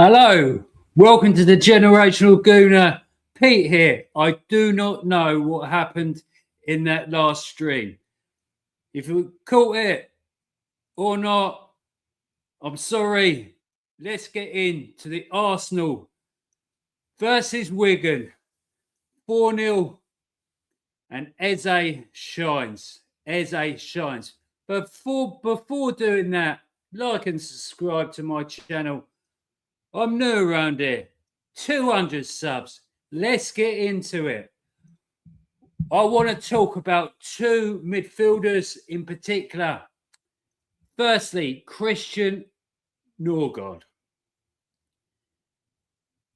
Hello, welcome to the Generational Gooner. Pete here. I do not know what happened in that last stream. If you caught it or not, I'm sorry. Let's get into the Arsenal versus Wigan. 4-0 and Eze shines. Eze shines. But before doing that, like and subscribe to my channel. I'm new around here. 200 subs. Let's get into it. I want to talk about two midfielders in particular. Firstly, Christian Norgard.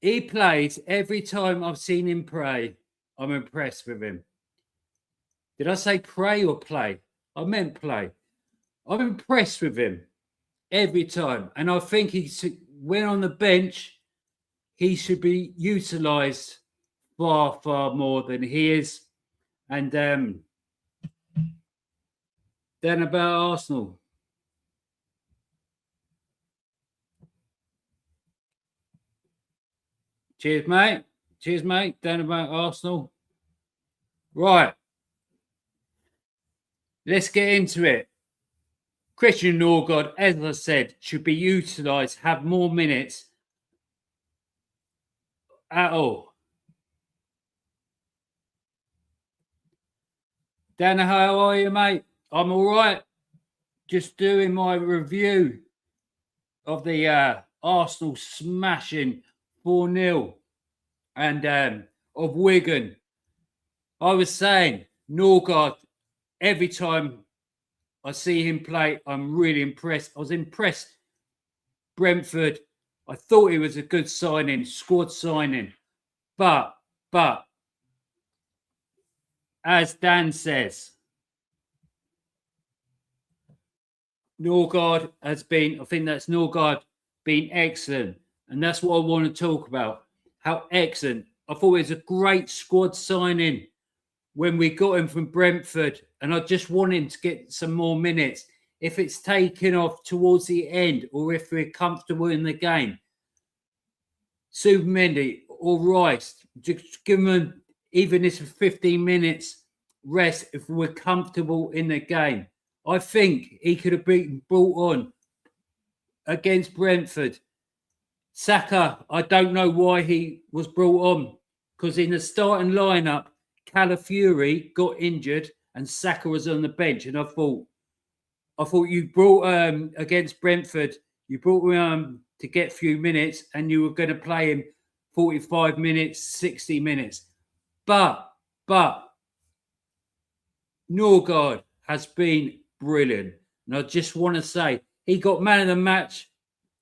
He plays every time I've seen him play. I'm impressed with him. Did I say pray or play? I meant play. I'm impressed with him every time. And I think when on the bench, he should be utilised far, far more than he is. And then about Arsenal. Cheers, mate. Cheers, mate. Then about Arsenal. Right. Let's get into it. Christian Norgard, as I said, should be utilised, have more minutes at all. Dan, how are you, mate? I'm all right. Just doing my review of the Arsenal smashing 4-0 and of Wigan. I was saying, Norgard, every time I see him play, I'm really impressed. I was impressed. Brentford, I thought he was a good signing, squad signing. But as Dan says, Norgard has been, I think that's Norgard been excellent. And that's what I want to talk about. How excellent. I thought it was a great squad signing when we got him from Brentford. And I just want him to get some more minutes. If it's taken off towards the end or if we're comfortable in the game, Submendi or Rice, just give them, even if it's 15 minutes rest, if we're comfortable in the game. I think he could have been brought on against Brentford. Saka, I don't know why he was brought on, because in the starting lineup, Calafiori got injured and Saka was on the bench. And I thought you brought against Brentford, you brought him to get a few minutes and you were going to play him 45 minutes, 60 minutes. But Norgard has been brilliant. And I just want to say, he got man of the match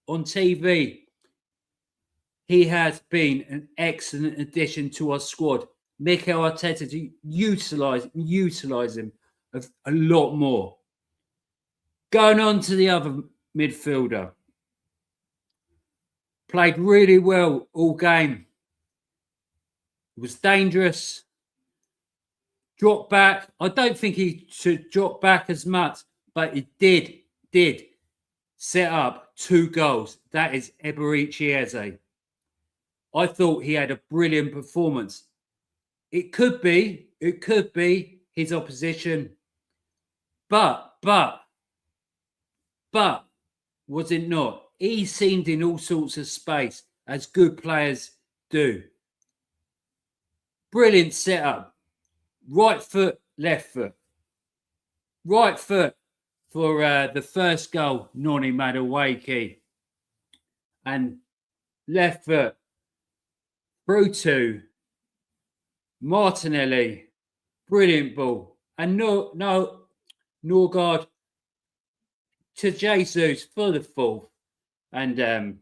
on TV. He has been an excellent addition to our squad. Mikel Arteta to utilise him a lot more. Going on to the other midfielder. Played really well all game. It was dangerous. Dropped back. I don't think he should drop back as much, but he did set up 2 goals. That is Eberechi Eze. I thought he had a brilliant performance. It could be his opposition, but was it not? He seemed in all sorts of space, as good players do. Brilliant setup. Right foot, left foot. Right foot for the first goal, Noni Madueke. And left foot through to Martinelli. Brilliant ball. And Norgard to Jesus for the fourth. And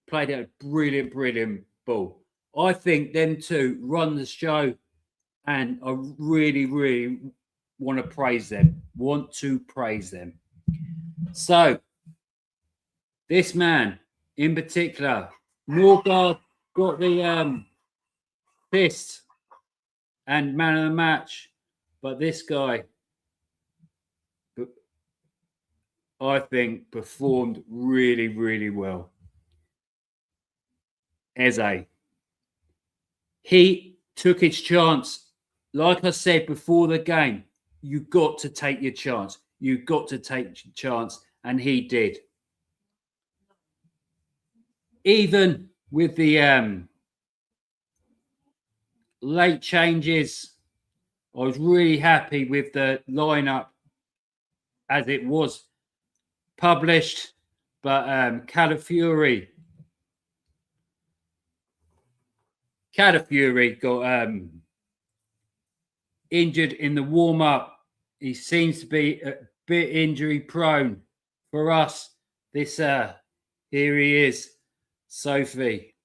played a brilliant ball. I think them two run the show. And I really want to praise them. So, this man in particular, Norgard got the fist and man of the match. But this guy, I think, performed really well. Eze. He took his chance. Like I said before the game, you got to take your chance. You got to take your chance, and he did. Even with the late changes, I was really happy with the lineup as it was published. But Calafiori got injured in the warm-up. He seems to be a bit injury prone for us. This here he is, Sophie.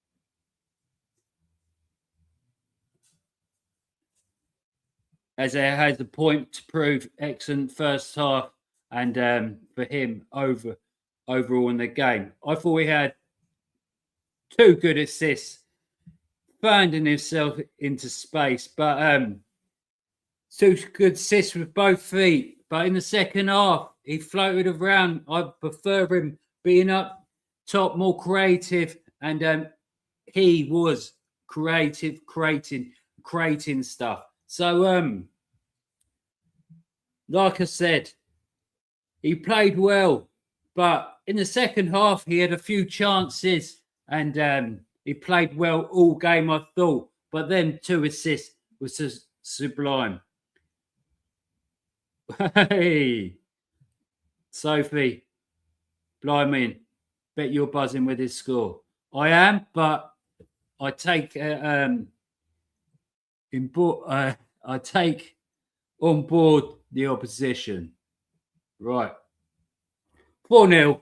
As he has a point to prove, excellent first half, and for him overall in the game. I thought he had 2 good assists, finding himself into space, but 2 good assists with both feet. But in the second half, he floated around. I prefer him being up top, more creative, and he was creative, creating stuff. So, like I said, he played well, but in the second half, he had a few chances, and he played well all game, I thought. But then 2 assists was just sublime. Hey, Sophie, blimey, bet you're buzzing with his score. I am, but I take I take on board the opposition. Right. 4-0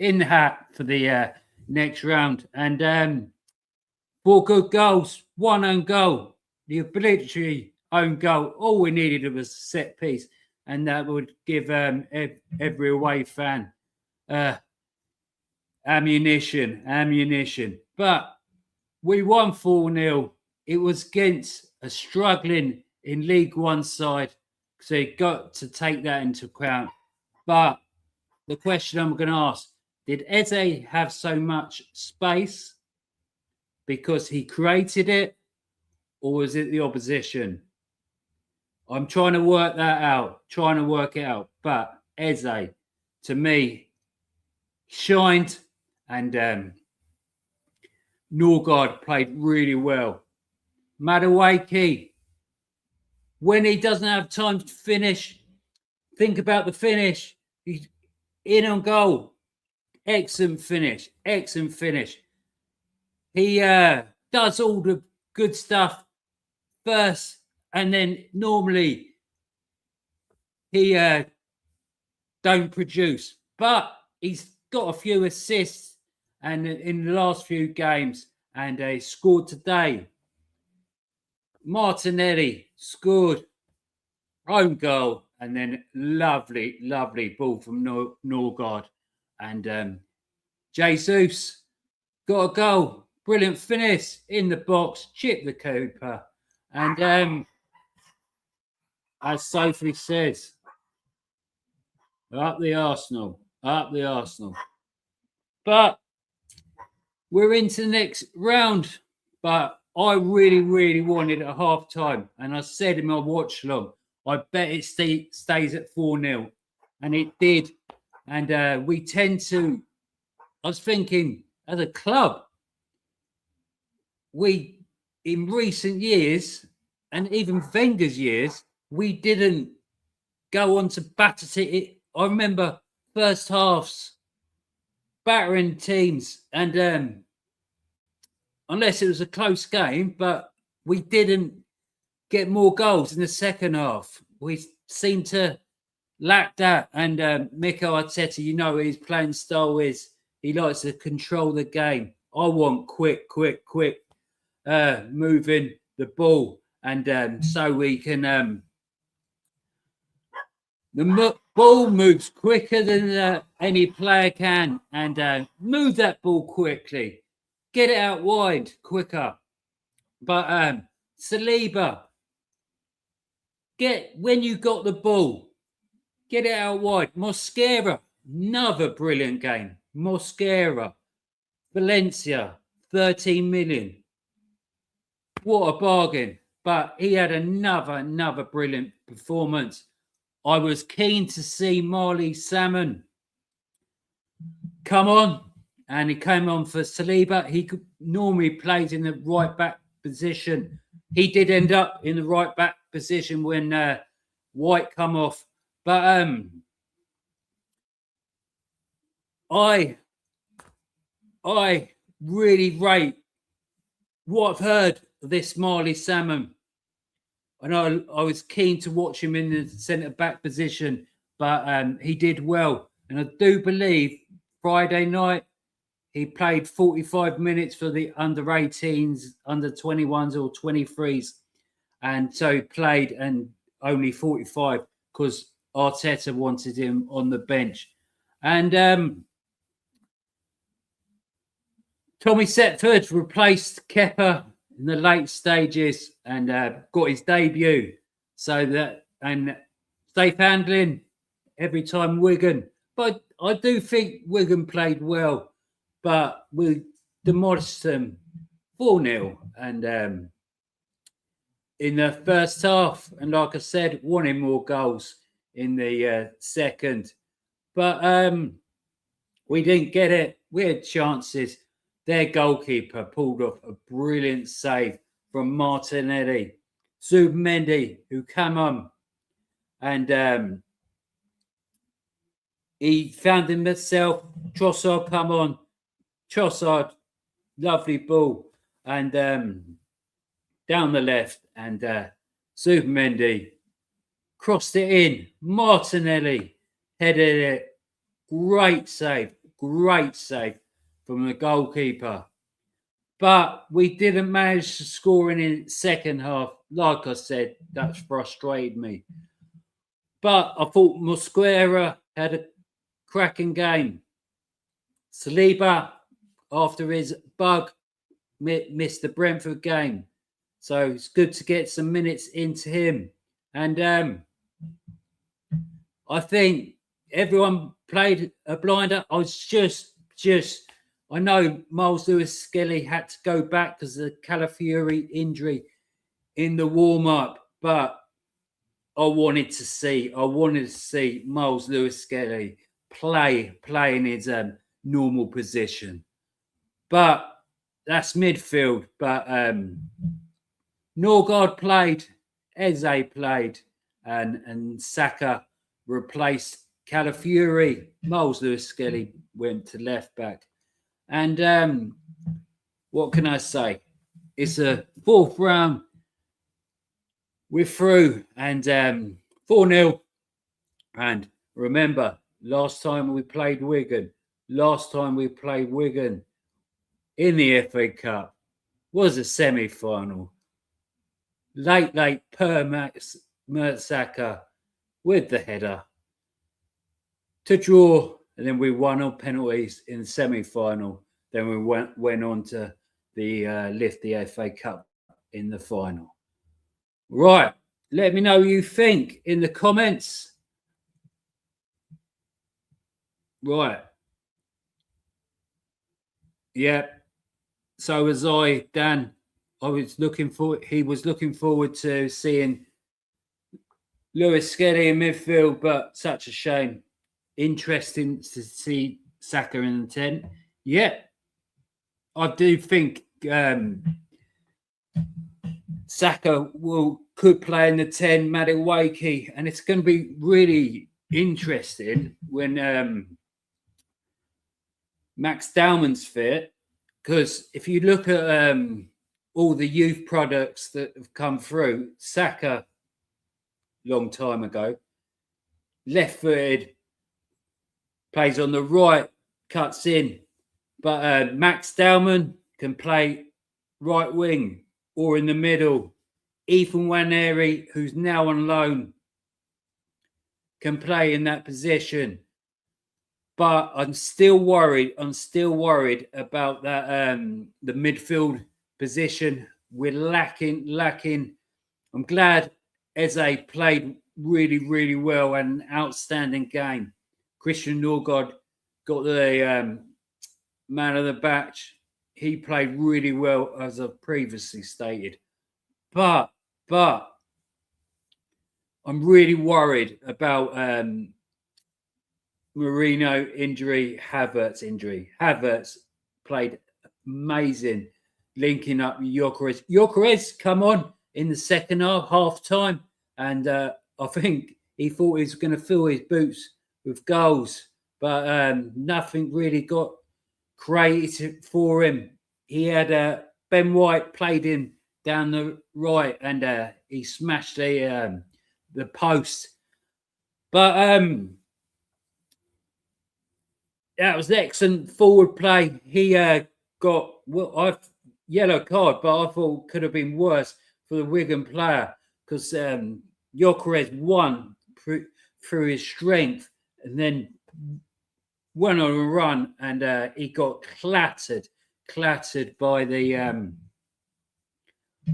in the hat for the next round. And 4 good goals, 1 own goal. The obligatory own goal. All we needed was a set piece. And that would give every away fan ammunition. But we won 4-0. It was against a struggling in League One side. So you got to take that into account. But the question I'm going to ask, did Eze have so much space because he created it, or was it the opposition? I'm trying to work it out. But Eze, to me, shined, and Norgard played really well. Madueke, when he doesn't have time to finish, think about the finish. He's in on goal. Excellent finish. He does all the good stuff first, and then normally he don't produce. But he's got a few assists and in the last few games, and he scored today. Martinelli scored own goal, and then lovely ball from Norgard. And Jesus got a goal. Brilliant finish in the box, chipped the keeper. And as Sophie says, up the Arsenal. But we're into the next round. But I really wanted at half time, and I said in my watch along, I bet it stays at 4-0. And it did. And we tend to, I was thinking, as a club, we, in recent years, and even Wenger's years, we didn't go on to batter it. I remember first halves battering teams, and unless it was a close game, but we didn't get more goals in the second half. We seemed to lack that. And Mikel Arteta, you know, his playing style is he likes to control the game. I want quick, moving the ball, and so we can. The ball moves quicker than any player can, and move that ball quickly, get it out wide quicker. But Saliba, when you got the ball, get it out wide. Mosquera, another brilliant game. Mosquera, Valencia, 13 million. What a bargain. But he had another brilliant performance. I was keen to see Marley Salmon come on, and he came on for Saliba. He normally plays in the right back position. He did end up in the right back position when White come off. But I really rate what I've heard of this Marley Salmon. And I was keen to watch him in the centre back position, but he did well. And I do believe Friday night he played 45 minutes for the under 18s, under 21s or 23s. And so he played and only 45 because Arteta wanted him on the bench. And Tommy Setford replaced Kepa in the late stages and got his debut. So that, and safe handling every time Wigan. But I do think Wigan played well, but we demolished them 4-0 and in the first half. And like I said, wanted more goals in the second. But we didn't get it. We had chances. Their goalkeeper pulled off a brilliant save from Martinelli. Zubimendi, who came on, and he found himself. Trossard come on. Trossard, lovely ball. And down the left. And Zubimendi crossed it in. Martinelli headed it. Great save from the goalkeeper. But we didn't manage to score in the second half. Like I said, that's frustrated me. But I thought Mosquera had a cracking game. Saliba, after his bug, missed the Brentford game. So it's good to get some minutes into him. And I think everyone played a blinder. I was just I know Miles Lewis-Skelly had to go back because of the Calafiori injury in the warm-up, but I wanted to see Miles Lewis-Skelly play in his normal position. But that's midfield. But Norgard played, Eze played, and Saka replaced Calafiori. Miles Lewis-Skelly went to left back. And what can I say? It's a fourth round. We're through, and 4-0. And remember, last time we played Wigan in the FA Cup was a semi-final. Late per Mertesacker with the header to draw, and then we won on penalties in the semi-final. Then we went on to lift the FA Cup in the final. Right, let me know what you think in the comments. Right. Yeah. So was I, Dan. He was looking forward to seeing Lewis-Skelly in midfield, but such a shame. Interesting to see Saka in the 10. Yeah, I do think Saka could play in the 10, Madueke, and it's going to be really interesting when Max Dowman's fit, because if you look at all the youth products that have come through, Saka, long time ago, left-footed, plays on the right, cuts in. But Max Dowman can play right wing or in the middle. Ethan Nwaneri, who's now on loan, can play in that position. But I'm still worried about that the midfield position. We're lacking. I'm glad Eze played really well and an outstanding game. Christian Norgard got the man of the match. he played really well, as I've previously stated. But I'm really worried about Marino injury, Havertz injury. Havertz played amazing, linking up with Gyökeres. Gyökeres come on in the second half time, and I think he thought he was going to fill his boots with goals, but nothing really got created for him. He had Ben White played him down the right, and he smashed the post. But that was excellent forward play. He got yellow card, but I thought could have been worse for the Wigan player because Gyökeres won through his strength and then went on a run, and he got clattered by the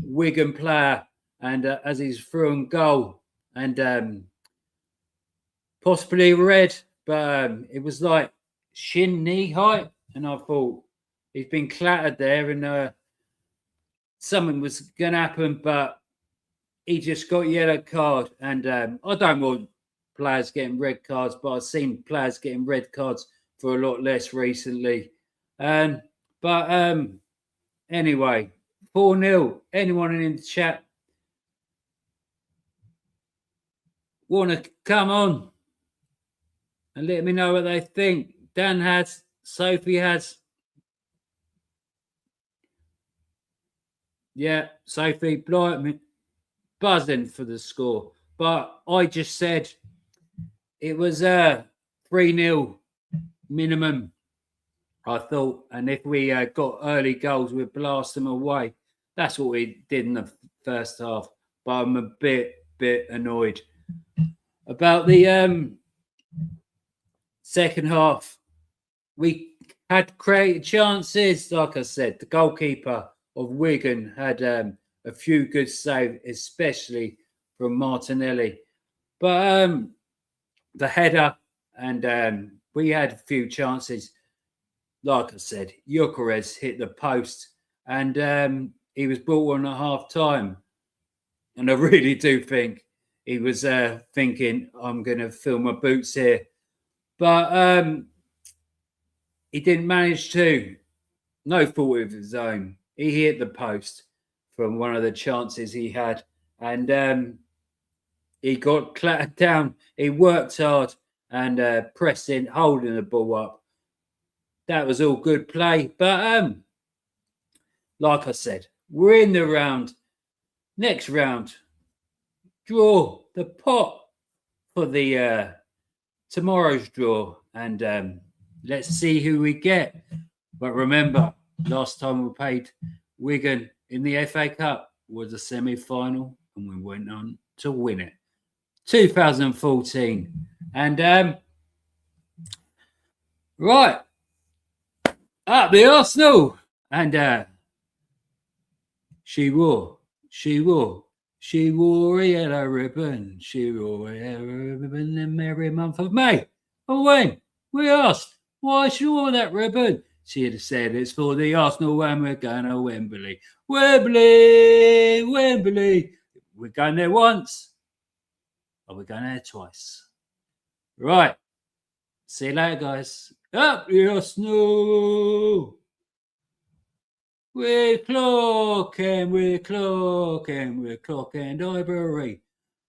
Wigan player, and as he's through and goal, and possibly red, but it was like shin knee height, and I thought he's been clattered there, and something was going to happen, but he just got yellow card, and I don't want players getting red cards, but I've seen players getting red cards for a lot less recently. But anyway, 4-0. Anyone in the chat want to come on and let me know what they think? Dan has, Sophie has. Yeah, Sophie Blythe buzzing for the score. But I just said it was 3-0 minimum, I thought. And if we got early goals, we'd blast them away. That's what we did in the first half. But I'm a bit annoyed about the second half. We had created chances. Like I said, the goalkeeper of Wigan had a few good saves, especially from Martinelli. But the header, and we had a few chances. Like I said, Gyökeres hit the post, and he was brought on at half time. And I really do think he was thinking, I'm going to fill my boots here. But he didn't manage to. No fault of his own. He hit the post from one of the chances he had, and he got clattered down. He worked hard and pressing, holding the ball up. That was all good play. But like I said, we're in the round. Next round, draw the pot for the tomorrow's draw, and let's see who we get. But remember, last time we played Wigan in the FA Cup was a semi-final, and we went on to win it. 2014. And right, up the Arsenal. And she wore a yellow ribbon. She wore a yellow ribbon in every month of May. And when we asked why she wore that ribbon, she had said it's for the Arsenal and we're going to Wembley. Wembley. We're going there once, or we're going there twice. Right. See you later, guys. Up the Arsenal. We're clocking Highbury.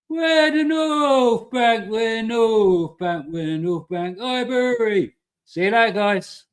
We're the North Bank, Highbury. See you later, guys.